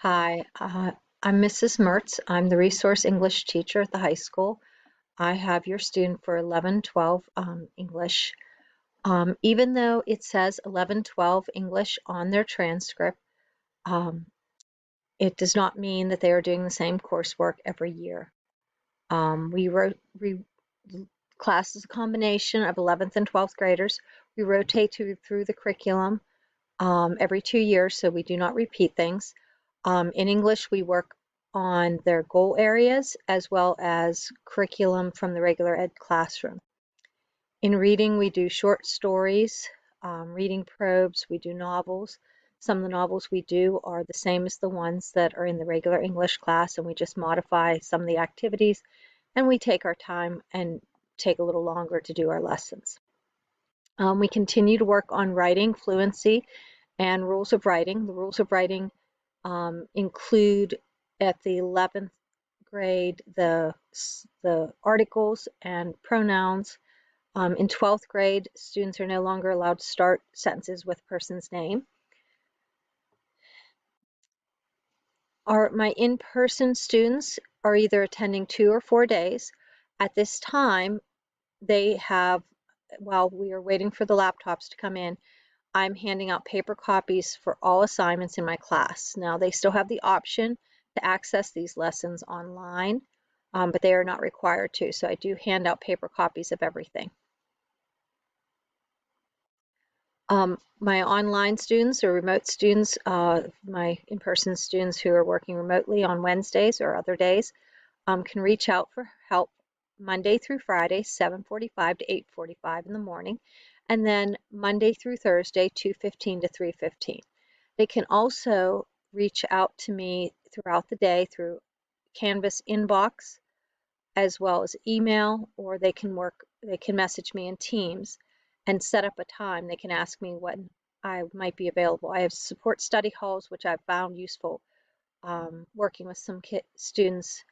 Hi, I'm Mrs. Mertz. I'm the resource English teacher at the high school. I have your student for 11-12 English. Even though it says 11-12 English on their transcript, um, it does not mean that they are doing the same coursework every year. We wrote class is a combination of 11th and 12th graders. We rotate through the curriculum every 2 years, so we do not repeat things. In English, we work on their goal areas as well as curriculum from the regular ed classroom. In reading, we do short stories, reading probes, we do novels. Some of the novels we do are the same as the ones that are in the regular English class, and we just modify some of the activities, and we take our time and take a little longer to do our lessons. We continue to work on writing fluency and rules of writing. The rules of writing include at the 11th grade the articles and pronouns. In 12th grade, students are no longer allowed to start sentences with a person's name. My in-person students are either attending 2 or 4 days. At this time, while we are waiting for the laptops to come in, I'm handing out paper copies for all assignments in my class. Now, they still have the option to access these lessons online, but they are not required to. So I do hand out paper copies of everything. My online students or remote students, my in-person students who are working remotely on Wednesdays or other days, can reach out for help Monday through Friday, 7:45 to 8:45 in the morning, and then Monday through Thursday, 2:15 to 3:15. They can also reach out to me throughout the day through Canvas inbox as well as email, or they can message me in Teams and set up a time. They can ask me when I might be available. I have support study halls, which I've found useful working with some students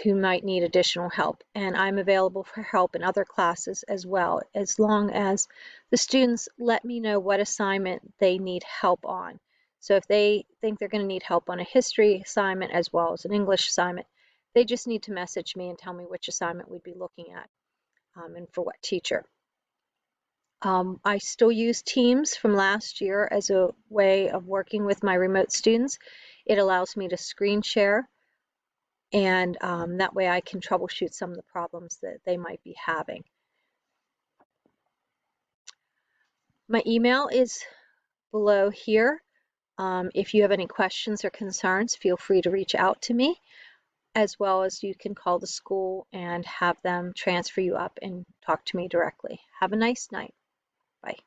who might need additional help, and I'm available for help in other classes as well, as long as the students let me know what assignment they need help on. So if they think they're going to need help on a history assignment as well as an English assignment, they just need to message me and tell me which assignment we'd be looking at and for what teacher. I still use Teams from last year as a way of working with my remote students. It allows me to screen share, and that way I can troubleshoot some of the problems that they might be having. My email is below here. If you have any questions or concerns, feel free to reach out to me, as well as you can call the school and have them transfer you up and talk to me directly. Have a nice night. Bye.